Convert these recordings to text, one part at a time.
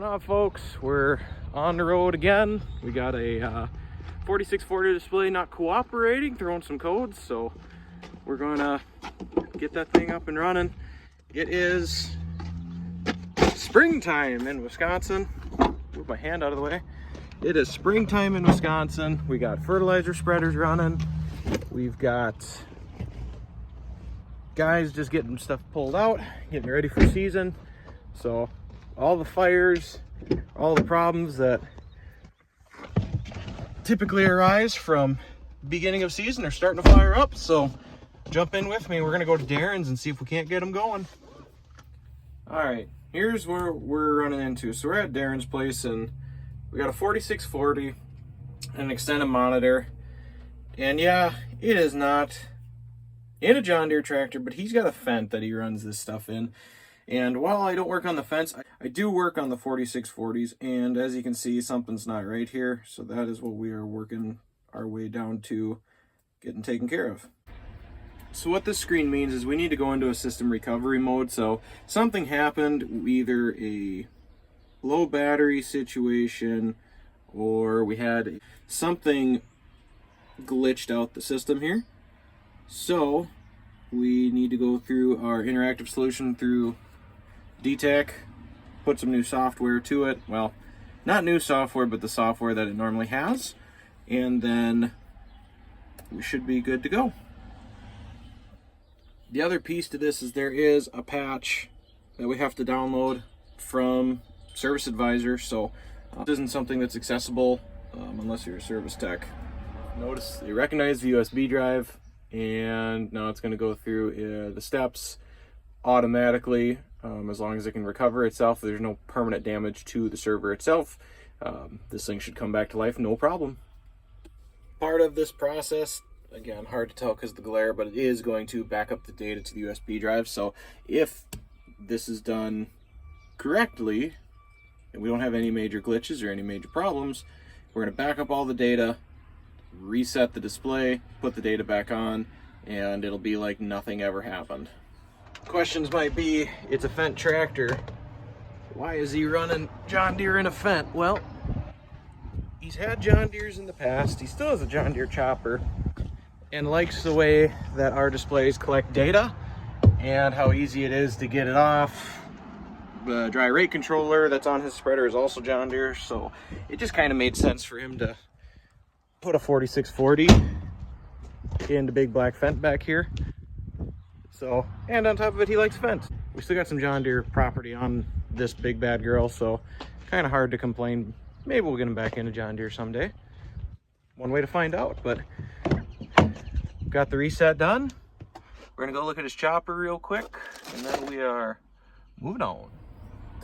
up, folks? We're on the road again. We got a 4640 display not cooperating, throwing some codes, so we're gonna get that thing up and running. It is springtime in Wisconsin. Move my hand out of the way. It is springtime in Wisconsin. We got fertilizer spreaders running. We've got guys just getting stuff pulled out, getting ready for season. So all the fires, all the problems that typically arise from beginning of season are starting to fire up. So jump in with me. We're gonna go to Darren's and see if we can't get them going. All right, here's where we're running into. So we're at Darren's place and we got a 4640, an extended monitor. And yeah, it is not in a John Deere tractor, but he's got a Fendt that he runs this stuff in. And while I don't work on the fence, I do work on the 4640s, and as you can see, something's not right here. So that is what we are working our way down to getting taken care of. So what this screen means is we need to go into a system recovery mode. So something happened, either a low battery situation, or we had something glitched out the system here. So we need to go through our interactive solution through DTAC, put some new software to it. Well, not new software, but the software that it normally has. And then we should be good to go. The other piece to this is there is a patch that we have to download from Service Advisor. So this isn't something that's accessible unless you're a service tech. Notice they recognize the USB drive, and now it's going to go through the steps automatically. As long as it can recover itself, there's no permanent damage to the server itself. This thing should come back to life, no problem. Part of this process, again, hard to tell because of the glare, but it is going to back up the data to the USB drive. So if this is done correctly, and we don't have any major glitches or any major problems, we're going to back up all the data, reset the display, put the data back on, and it'll be like nothing ever happened. Questions might be, it's a Fendt tractor. Why is he running John Deere in a Fendt? Well, he's had John Deeres in the past. He still has a John Deere chopper and likes the way that our displays collect data and how easy it is to get it off. The dry rate controller that's on his spreader is also John Deere, so it just kind of made sense for him to put a 4640 in the big black Fendt back here. So, and on top of it, he likes Fendt. We still got some John Deere property on this big bad girl, so kind of hard to complain. Maybe we'll get him back into John Deere someday. One way to find out, but got the reset done. We're gonna go look at his chopper real quick, and then we are moving on.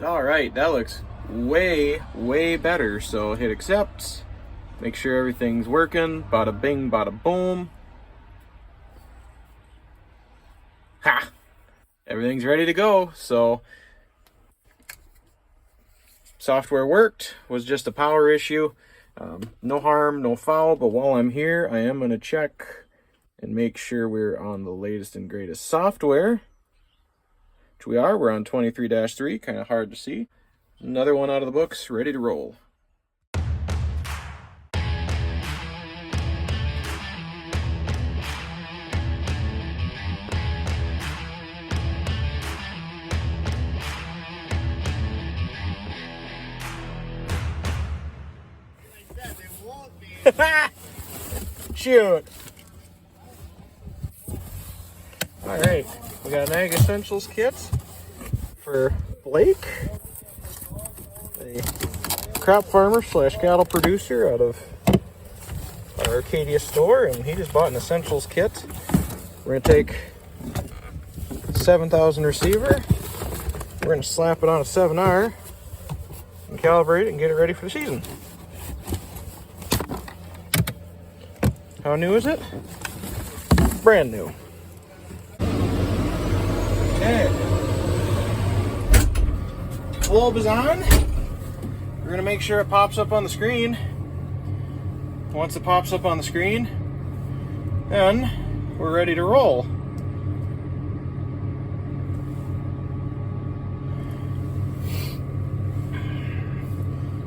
All right, that looks way better. So hit accept, make sure everything's working. Bada bing, bada boom. Ha! Everything's ready to go. So software worked, was just a power issue. No harm, no foul, but while I'm here, I am gonna check and make sure we're on the latest and greatest software, which we are. We're on 23-3, kind of hard to see. Another one out of the books, ready to roll. Shoot. All right, we got an Ag Essentials kit for Blake, a crop farmer slash cattle producer out of our Arcadia store, and he just bought an Essentials kit. We're gonna take 7,000 receiver, we're gonna slap it on a 7R and calibrate it and get it ready for the season. How new is it? Brand new. Okay. Globe is on. We're gonna make sure it pops up on the screen. Once it pops up on the screen, then we're ready to roll.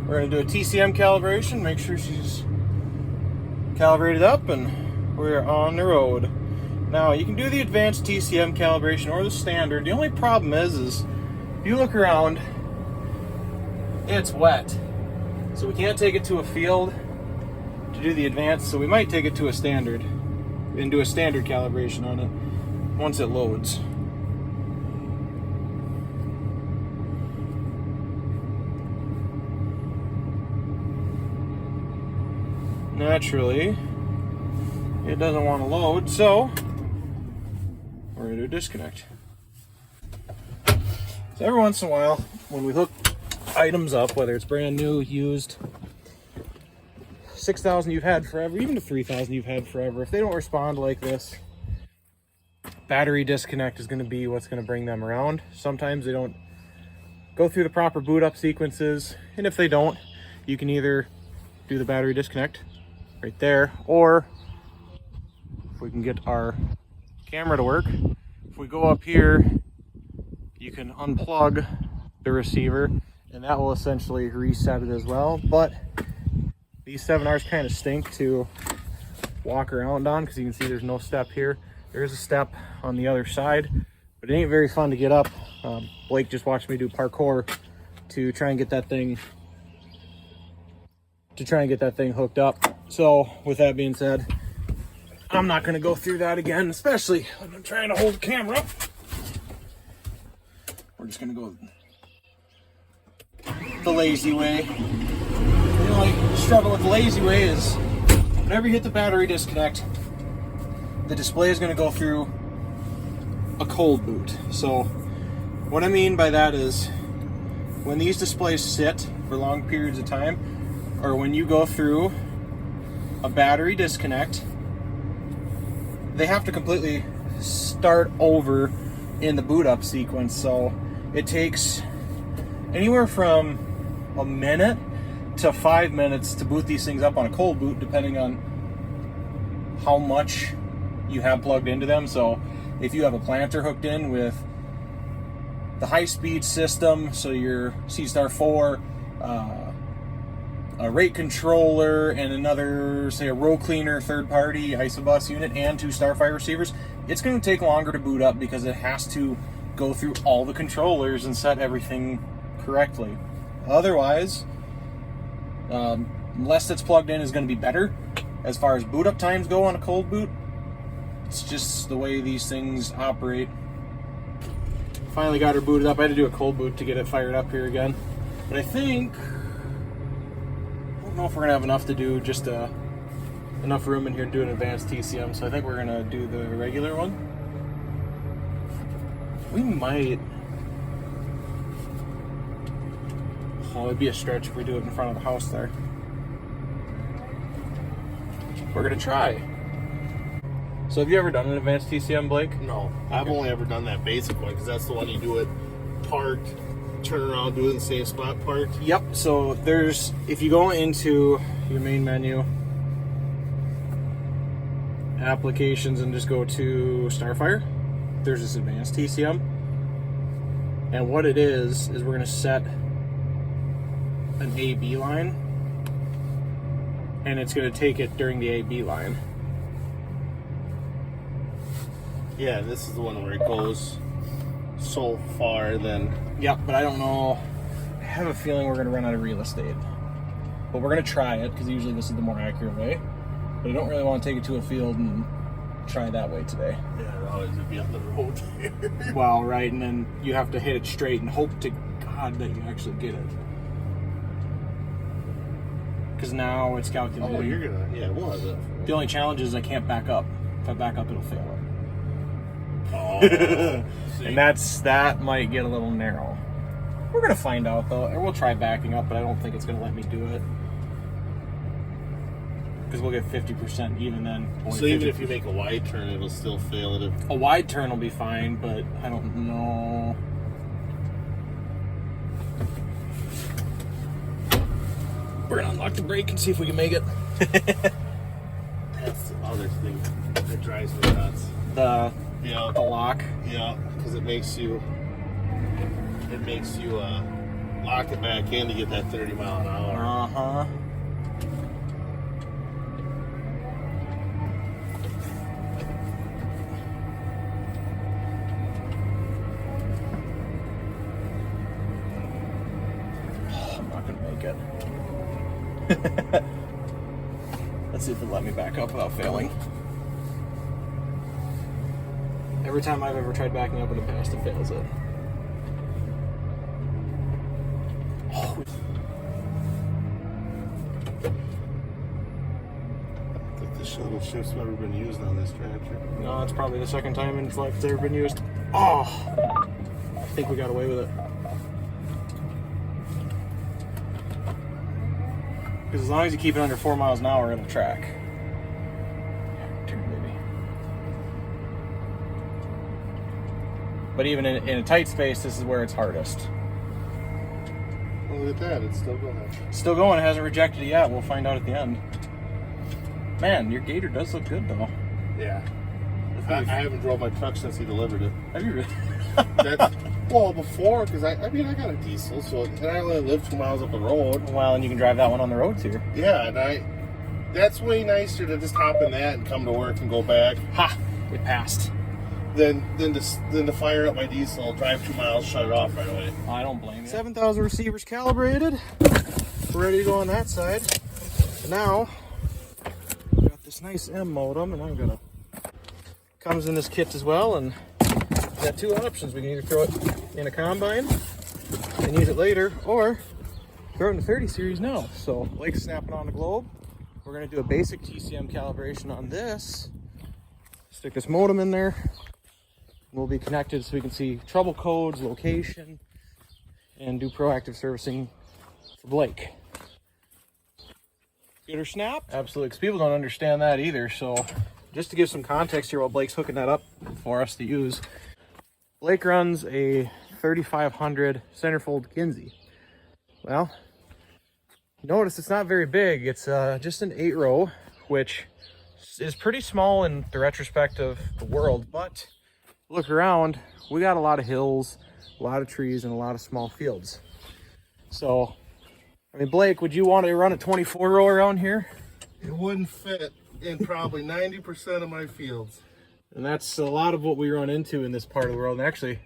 We're going to do a TCM calibration, make sure she's calibrated up, and we're on the road. Now, you can do the advanced TCM calibration or the standard. The only problem is if you look around, it's wet. So we can't take it to a field to do the advanced, so we might take it to a standard and do a standard calibration on it once it loads. Naturally, it doesn't want to load, so we're going to do a disconnect. So every once in a while, when we hook items up, whether it's brand new, used, 6,000 you've had forever, even to 3,000 you've had forever, if they don't respond like this, battery disconnect is going to be what's going to bring them around. Sometimes they don't go through the proper boot up sequences, and if they don't, you can either do the battery disconnect right there, or if we can get our camera to work, if we go up here, you can unplug the receiver and that will essentially reset it as well. But these 7Rs kind of stink to walk around on because you can see there's no step here. There's a step on the other side, but it ain't very fun to get up. Blake just watched me do parkour to try and get that thing hooked up. So with that being said, I'm not going to go through that again, especially when I'm trying to hold the camera up. We're just going to go the lazy way. The only struggle with the lazy way is whenever you hit the battery disconnect, the display is going to go through a cold boot. So what I mean by that is when these displays sit for long periods of time, or when you go through a battery disconnect, they have to completely start over in the boot up sequence. So it takes anywhere from a minute to 5 minutes to boot these things up on a cold boot, depending on how much you have plugged into them. So if you have a planter hooked in with the high-speed system, so your C-Star 4, a rate controller, and another, say, a row cleaner third-party isobus unit and 2 Starfire receivers, it's going to take longer to boot up because it has to go through all the controllers and set everything correctly. Otherwise, less that's plugged in is going to be better as far as boot up times go on a cold boot. It's just the way these things operate. Finally got her booted up. I had to do a cold boot to get it fired up here again. But I think, I don't know if we're going to have enough to do just enough room in here to do an advanced TCM, so I think we're going to do the regular one. We might. Oh, it'd be a stretch if we do it in front of the house there. We're going to try. So have you ever done an advanced TCM, Blake? No, I've only ever done that basic one because that's the one you do it parked, turn around, do it in the same spot parked. Yep, so there's, if you go into your main menu, applications, and just go to Starfire, there's this advanced TCM. And what it is we're going to set an AB line, and it's going to take it during the AB line. Yeah, this is the one where it goes so far then. Yep, but I don't know. I have a feeling we're going to run out of real estate. But we're going to try it, because usually this is the more accurate way. But I don't really want to take it to a field and try that way today. Yeah, otherwise it'd be on the road. Well, right, and then you have to hit it straight and hope to God that you actually get it. Because now it's calculated. Oh, you're going to, yeah, what was it? The only challenge is I can't back up. If I back up, it'll fail it. Oh, and that might get a little narrow. We're gonna find out though, and we'll try backing up, but I don't think it's gonna let me do it because we'll get 50% even then. So even if you make a wide turn, it'll still fail it. A wide turn will be fine, but I don't know. We're gonna unlock the brake and see if we can make it. That's the other thing that drives me nuts. The lock. Yeah, because it makes you lock it back in to get that 30 mile an hour. Uh-huh. I'm not gonna make it. Let's see if it'll let me back up without failing. Every time I've ever tried backing up in the past, it fails it. Oh. I think this shuttle shift's never been used on this tractor. No, it's probably the second time in its life it's ever been used. Oh! I think we got away with it. Because as long as you keep it under 4 miles an hour, it'll track. Yeah, turn, baby. But even in a tight space, this is where it's hardest. Well, look at that, it's still going. Still going, it hasn't rejected it yet. We'll find out at the end. Man, your Gator does look good though. Yeah. I haven't drove my truck since he delivered it. Have you really? That's, well, before, because I mean, I got a diesel, so and I only live 2 miles up the road. Well, and you can drive that one on the road too. Yeah, and that's way nicer to just hop in that and come to work and go back. Ha! It passed. Than to fire up my diesel, drive 2 miles, shut it off right away. I don't blame you. 7,000 receivers calibrated. We're ready to go on that side. Now, we got this nice M modem, and I'm gonna comes in this kit as well, and we've got two options. We can either throw it in a combine and use it later, or throw it in the 30 series now. So, like snapping on the globe, we're gonna do a basic TCM calibration on this. Stick this modem in there. We'll be connected so we can see trouble codes, location, and do proactive servicing for Blake. Good or snap? Absolutely, because people don't understand that either. So just to give some context here while Blake's hooking that up for us to use, Blake runs a 3500 centerfold Kinsey. Well, notice it's not very big. It's just an 8-row, which is pretty small in the retrospect of the world, but look around, we got a lot of hills, a lot of trees, and a lot of small fields. So, I mean, Blake, would you want to run a 24-row around here? It wouldn't fit in probably 90% of my fields. And that's a lot of what we run into in this part of the world. And actually,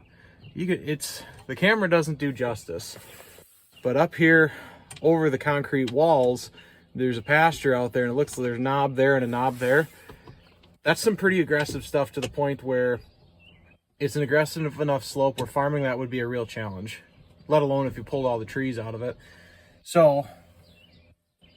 the camera doesn't do justice. But up here, over the concrete walls, there's a pasture out there, and it looks like there's a knob there and a knob there. That's some pretty aggressive stuff, to the point where it's an aggressive enough slope where farming that would be a real challenge, let alone if you pulled all the trees out of it. So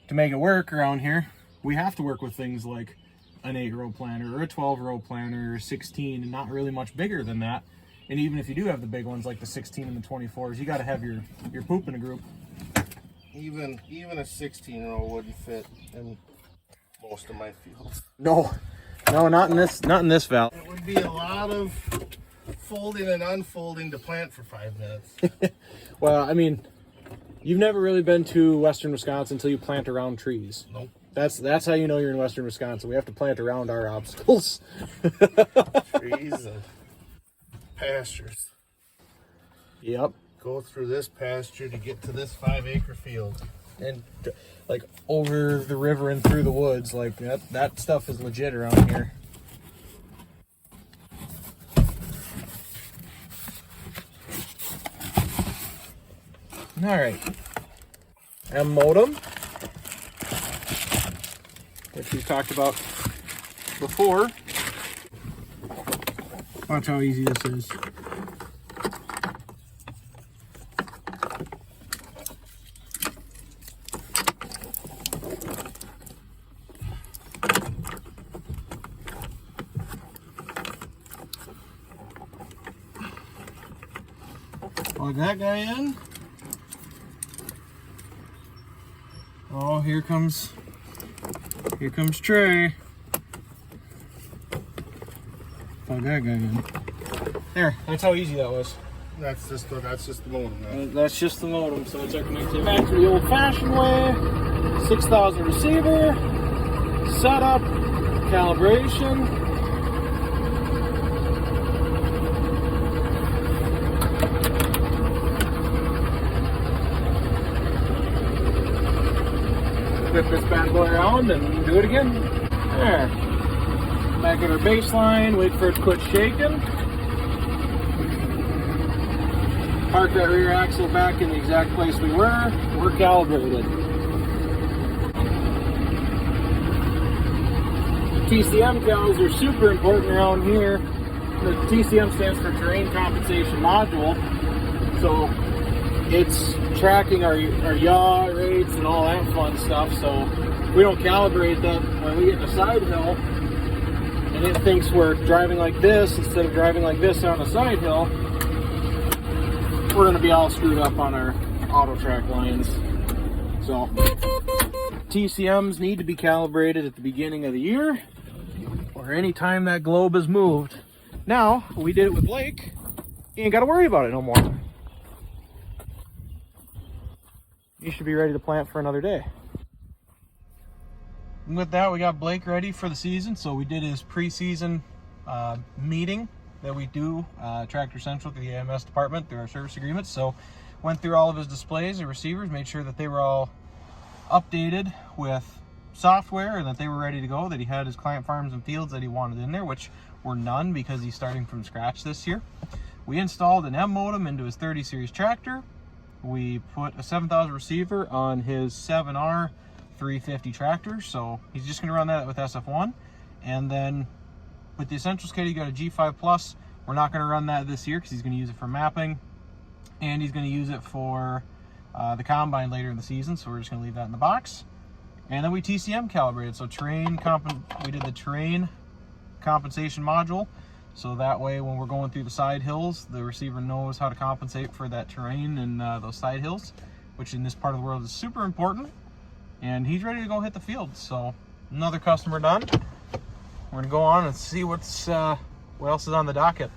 to make it work around here, we have to work with things like an 8-row planter or a 12-row planter or 16, and not really much bigger than that. And even if you do have the big ones like the 16 and the 24s, you got to have your poop in a group. Even a 16-row wouldn't fit in most of my fields. No, not in this valley. It would be a lot of folding and unfolding to plant for 5 minutes. Well, I mean, you've never really been to western Wisconsin until you plant around trees. Nope. That's how you know you're in western Wisconsin. We have to plant around our obstacles. Trees and pastures. Yep. Go through this pasture to get to this 5-acre field. And like over the river and through the woods, like that stuff is legit around here. All right, M modem, which we've talked about before. Watch how easy this is. Plug that guy in. Oh, here comes Trey. Plug that guy in. There, that's how easy that was. That's just the modem. That's just the modem, so it's our connectivity. Back to the old-fashioned way. 6,000 receiver, setup, calibration. flip this bad boy around and do it again. There. Back at our baseline, wait for it to quit shaking. Park that rear axle back in the exact place we were. We're calibrated. TCM cals are super important around here. The TCM stands for Terrain Compensation Module. So it's tracking our yaw rates and all that fun stuff. So we don't calibrate that when we get in a side hill and it thinks we're driving like this instead of driving like this on a side hill, we're going to be all screwed up on our auto track lines. So TCMs need to be calibrated at the beginning of the year or any time that globe is moved. Now, we did it with Blake. You ain't got to worry about it no more. You should be ready to plant for another day. And with that, we got Blake ready for the season. So we did his pre-season meeting that we do, Tractor Central through the AMS department through our service agreements. So went through all of his displays and receivers, made sure that they were all updated with software and that they were ready to go, that he had his client farms and fields that he wanted in there, which were none because he's starting from scratch this year. We installed an M modem into his 30 series tractor. We put a 7,000 receiver on his 7R 350 tractor, so he's just going to run that with SF1. And then with the Essentials kit, he got a G5 Plus. We're not going to run that this year because he's going to use it for mapping, and he's going to use it for the combine later in the season, so we're just going to leave that in the box. And then we TCM calibrated, so we did the terrain compensation module, so that way when we're going through the side hills, the receiver knows how to compensate for that terrain and those side hills, which in this part of the world is super important. And he's ready to go hit the field. So another customer done. We're gonna go on and see what else is on the docket.